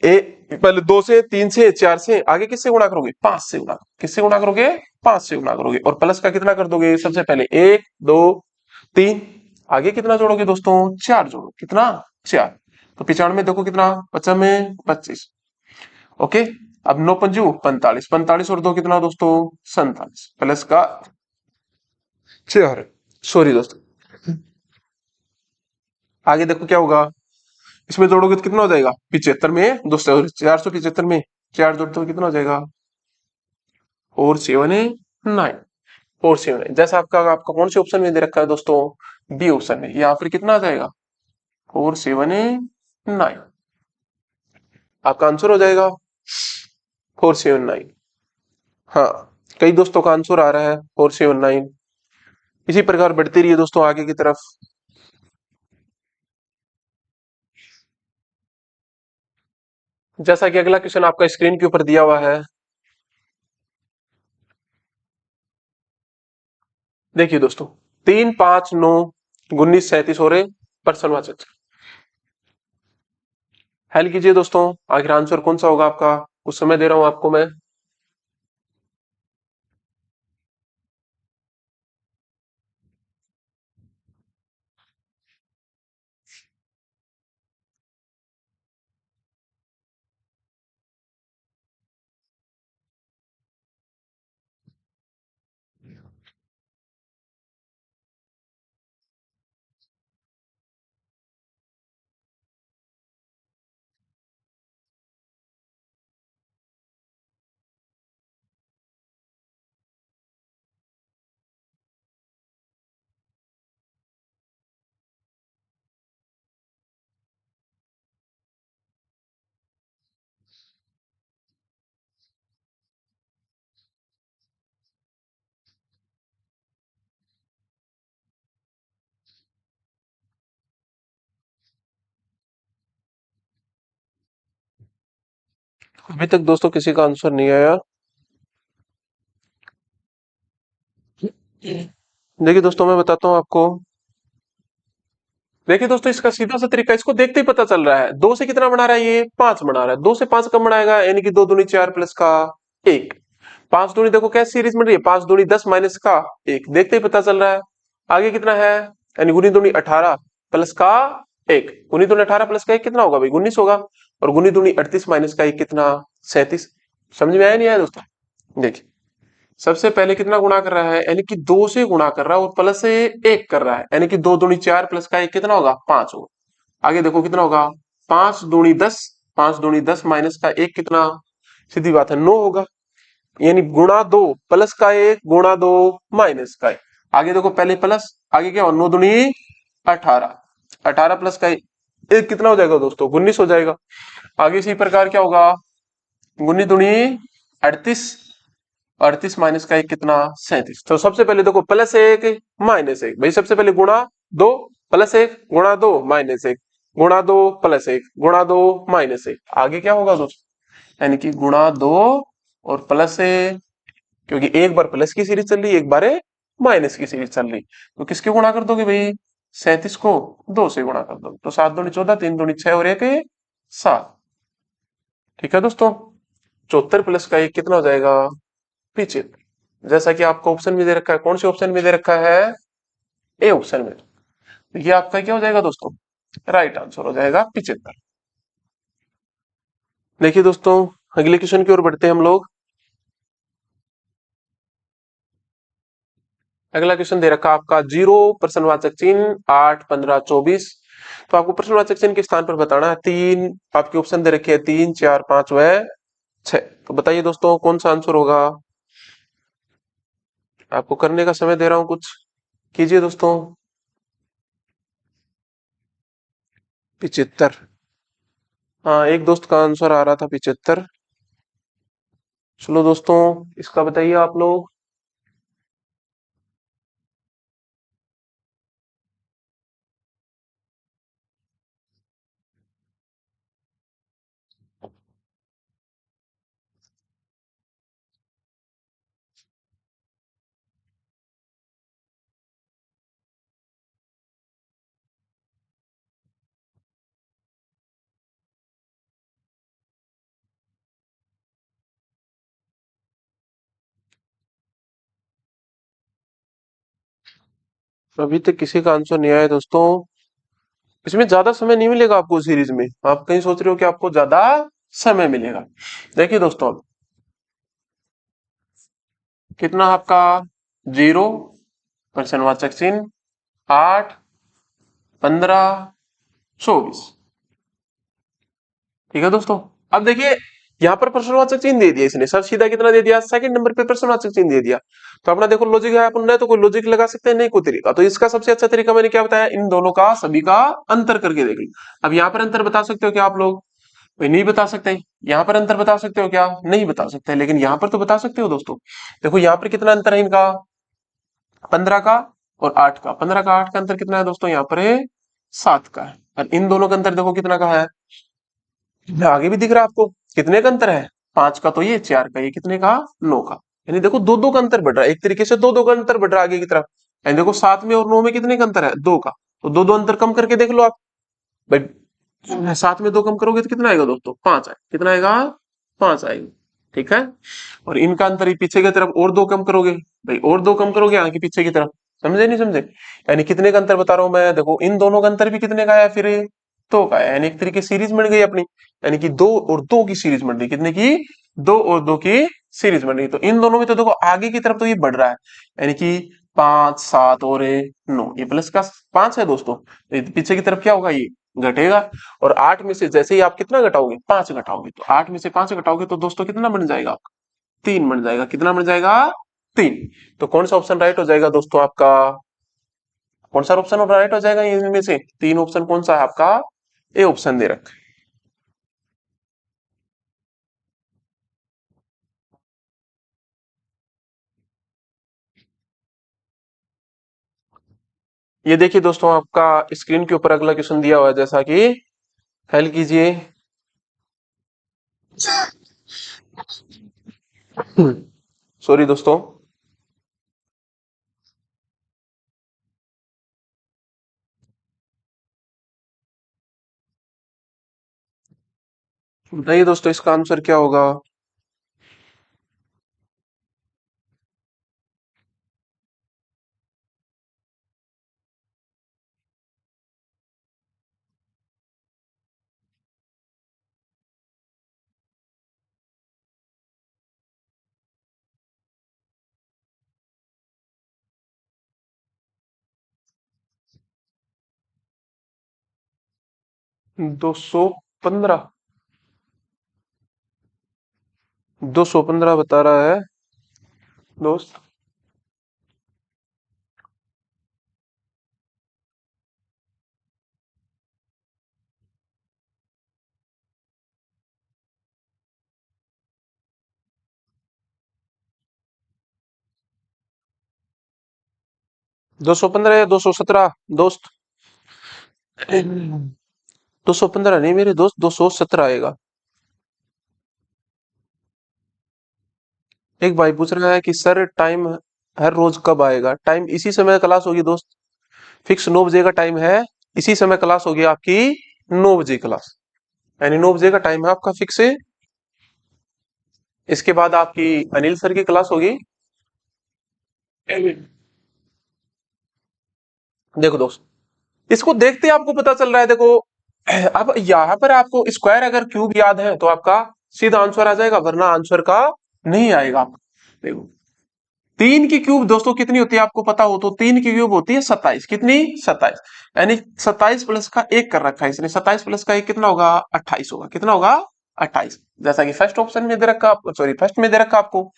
ए, पहले 2 से 3 से 4 से, आगे किससे गुणा करोगे 5 से गुणा, किससे गुणा करोगे 5 से गुणा करोगे और प्लस का कितना कर दोगे, सबसे पहले 1 2 3, आगे कितना जोड़ोगे दोस्तों 4 जोड़ो, कितना 4, तो 95 देखो कितना 55 25। ओके, अब 9 पंजू 45, 45 और 2 कितना दोस्तों 47 प्लस का 4, सॉरी दोस्तों, आगे देखो क्या होगा, इसमें जोड़ोगे तो कितना हो जाएगा 75 में दोस्तों, 475 में 4 जोड़ते हुए कितना हो जाएगा 4 7 9, 4 7 जैसा आपका आपका कौन से ऑप्शन में दे रखा है दोस्तों, बी ऑप्शन में, यहाँ पर कितना आ जाएगा 4 7 9, आपका आंसर हो जाएगा 4 7 9। हाँ, कई दोस्तों का आंसर आ रहा है 4 7 9। इसी प्रकार बढ़ती रही है दोस्तों आगे की तरफ। जैसा कि अगला क्वेश्चन आपका स्क्रीन के ऊपर दिया हुआ है, देखिए दोस्तों 3 5 9 19 37 हो रहे प्रश्नवाचक, हल कीजिए दोस्तों, आखिर आंसर कौन सा होगा आपका, कुछ समय दे रहा हूं आपको मैं। अभी तक दोस्तों किसी का आंसर नहीं आया। देखिए दोस्तों मैं बताता हूँ आपको। देखिए दोस्तों इसका सीधा सा तरीका, इसको देखते ही पता चल रहा है। दो से कितना बना रहा है, ये पांच बना रहा है। दो से पांच कब बनाएगा, यानी कि दो दूनी चार प्लस का एक। पांच दूनी देखो क्या सीरीज बन रही है, पांच दूनी 10 माइनस का एक, देखते ही पता चल रहा है। आगे कितना है, यानी गुनी दूनी 18 प्लस का एक। गुनी दूनी 18 प्लस का एक कितना होगा भाई, 19 होगा। और गुनी दूनी 38 माइनस का एक कितना, 37। समझ में आया नहीं आया दोस्तों। देखिए सबसे पहले कितना गुणा कर रहा है, यानी कि दो से गुणा कर रहा है और प्लस से एक कर रहा है, यानी कि दो दूनी चार प्लस का एक कितना होगा, पांच होगा। आगे देखो कितना होगा, पांच दूनी 10, पांच दूनी 10 माइनस का एक कितना, सीधी बात है 9 होगा। यानी गुणा दो प्लस का एक गुणा दो माइनस का एक। आगे देखो पहले प्लस, आगे क्या हो, नौ दूनी 18, 18 प्लस का एक कितना हो जाएगा दोस्तों, 19 हो जाएगा। आगे इसी प्रकार क्या होगा, गुनी दुनी 38, 38 माइनस का एक कितना, 37। तो सबसे पहले देखो प्लस एक माइनस एक, भाई सबसे पहले गुणा दो प्लस एक गुणा दो माइनस एक गुणा दो प्लस एक गुणा दो माइनस एक। आगे क्या होगा दोस्तों, यानी कि गुणा दो और प्लस एक, क्योंकि एक बार प्लस की सीरीज चल रही है, एक बार माइनस की सीरीज चल रही, तो किसके गुणा कर दोगे भाई, 37 को दो से गुणा कर दोगे, तो सात दूनी 14, तीन दूनी 6 और एक 7। ठीक है दोस्तों, 74 प्लस का एक कितना हो जाएगा, 75। जैसा कि आपको ऑप्शन में दे रखा है, कौन से ऑप्शन में दे रखा है, ए ऑप्शन में। तो ये आपका क्या हो जाएगा दोस्तों, राइट आंसर हो जाएगा 75। देखिए दोस्तों अगले क्वेश्चन की ओर बढ़ते हैं हम लोग। अगला क्वेश्चन दे रखा है आपका, जीरो प्रश्नवाचक चिन्ह 8 15 24। तो आपको प्रश्नवाचक चिन्ह के स्थान पर बताना है। तीन आपके ऑप्शन दे रखे हैं, 3 4 5 व 6। तो बताइए दोस्तों कौन सा आंसर होगा। आपको करने का समय दे रहा हूं, कुछ कीजिए दोस्तों। 75। हाँ एक दोस्त का आंसर आ रहा था 75। चलो दोस्तों इसका बताइए आप लोग। अभी तक किसी का आंसर नहीं आया दोस्तों। इसमें ज्यादा समय नहीं मिलेगा आपको सीरीज में, आप कहीं सोच रहे हो कि आपको ज्यादा समय मिलेगा। देखिए दोस्तों कितना आपका, जीरो प्रश्नवाचक चिन्ह 8 15 24। ठीक है दोस्तों, अब देखिए यहाँ पर प्रश्नवाचक चिन्ह दे दिया इसने, सर सीधा कितना दे दिया, सेकंड नंबर पे प्रश्नवाचक चिन्ह दे दिया। तो अपना देखो लॉजिक है, अपन न तो कोई लॉजिक लगा सकते हैं नहीं कोई तरीका। तो इसका सबसे अच्छा तरीका मैंने क्या बताया, इन दोनों का सभी का अंतर करके देख लो। अब यहाँ पर अंतर बता सकते हो क्या आप लोग, भाई नहीं बता सकते। यहाँ पर अंतर बता सकते हो क्या, नहीं बता सकते, लेकिन यहाँ पर तो बता सकते हो दोस्तों। देखो यहाँ पर कितना अंतर है इनका, 15 का और 8 का। 15 का 8 का अंतर कितना है दोस्तों, यहाँ पर है 7 का है। और इन दोनों का अंतर देखो कितना का है, आगे भी दिख रहा है आपको, कितने का अंतर है, 5 का तो ये, 4 का ये, कितने का, 9 का। यानी देखो दो दो का अंतर बढ़ रहा है, एक तरीके से दो दो का अंतर बढ़ रहा है आगे की तरफ। यानी देखो 7 में और 9 में कितने का अंतर है, 2 का। तो दो दो अंतर कम करके देख लो आप भाई, 7 में 2 कम करोगे तो कितना आएगा दोस्तों, 5 आएगा। कितना आएगा, 5 आएगा। ठीक है, और इनका अंतर ही पीछे की तरफ और दो कम करोगे, भाई और दो कम करोगे आगे पीछे की तरफ। समझे नहीं समझे, यानी कितने का अंतर बता रहा हूं मैं, देखो इन दोनों का अंतर भी कितने का है, फिर दो का है। यानी एक तरीके सीरीज बन गई अपनी, यानी कि दो और दो की सीरीज बन रही, कितने की, दो और दो की सीरीज बन रही। तो इन दोनों में तो देखो आगे की तरफ तो ये बढ़ रहा है, यानी कि 5 7 और 9, ये प्लस का 5 है दोस्तों। तो ये पीछे की तरफ क्या होगा, ये घटेगा। और 8 में से जैसे ही आप कितना घटाओगे, 5 घटाओगे, तो 8 में से 5 घटाओगे तो दोस्तों कितना बन जाएगा, 3 बन जाएगा। कितना बन जाएगा, 3। तो कौन सा ऑप्शन राइट हो जाएगा दोस्तों आपका, कौन सा ऑप्शन राइट हो जाएगा इनमें से तीन ऑप्शन, कौन सा है आपका, ए ऑप्शन दे रखा है। ये देखिए दोस्तों आपका स्क्रीन के ऊपर अगला क्वेश्चन दिया हुआ है, जैसा कि हल कीजिए। सॉरी दोस्तों, बताइए दोस्तों इसका आंसर क्या होगा। 215। 215 बता रहा है दोस्त। 215 या 217 दोस्त। 215 नहीं मेरे दोस्त, 217 आएगा। एक भाई पूछ रहा है कि सर टाइम हर रोज कब आएगा। टाइम इसी समय क्लास होगी दोस्त। फिक्स 9 बजे का टाइम है। इसी समय क्लास होगी आपकी। 9 बजे क्लास, यानी 9 बजे का टाइम है आपका फिक्स है। इसके बाद आपकी अनिल सर की क्लास होगी। देखो दोस्त, इसको देखते ही आपको पता चल रहा है। देखो अब यहाँ पर आपको स्क्वायर अगर क्यूब याद है तो आपका सीधा आंसर आ जाएगा, वरना आंसर का नहीं आएगा। देखो, 3 की क्यूब दोस्तों कितनी होती है आपको पता हो तो। 3 की क्यूब होती है 27। कितनी? 27। यानी 27 प्लस का 1 कर रखा है इसने। 27 प्लस का 1 कितना होगा? 28 होगा। कितना होगा? 28। जैसा कि फर्स्ट ऑप्शन में दे रखा, सॉरी फर्स्ट में दे रखा आपको।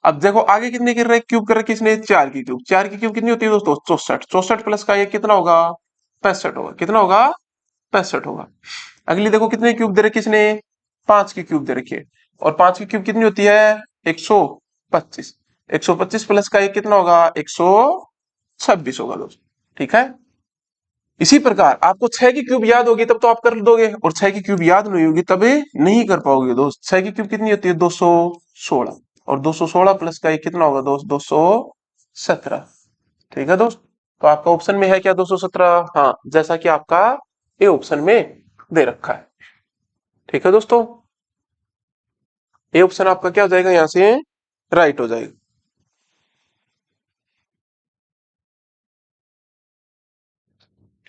अब देखो आगे कितने कर रहे हैं, क्यूब कर रखी इसने 4 की क्यूब। 4 की क्यूब कितनी होती है दोस्तों? 64। 64 प्लस का 1 कितना होगा? 65 होगा। कितना होगा? 65 होगा। अगली देखो कितने क्यूब दे रखी इसने? 5 की क्यूब दे रखी है। और 5 की क्यूब कितनी होती है? 125। 125 प्लस का 1 कितना होगा? 126 होगा दोस्त। ठीक है। इसी प्रकार आपको 6 की क्यूब याद होगी तब तो आप कर दोगे, और 6 की क्यूब याद नहीं होगी तभी नहीं कर पाओगे दोस्त। 6 की क्यूब कितनी होती है? 216। और 216 प्लस का 1 कितना होगा दोस्त? 217। ठीक है दोस्त। तो आपका ऑप्शन में है क्या 217? हाँ, जैसा कि आपका ए ऑप्शन में दे रखा है। ठीक है दोस्तों, ए ऑप्शन आपका क्या हो जाएगा यहां से? राइट हो जाएगा।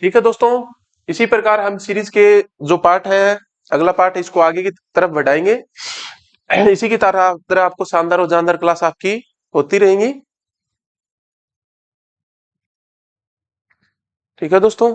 ठीक है दोस्तों, इसी प्रकार हम सीरीज के जो पार्ट है, अगला पार्ट इसको आगे की तरफ बढ़ाएंगे। इसी की तरह आपको शानदार और जानदार क्लास आपकी होती रहेंगी। ठीक है दोस्तों।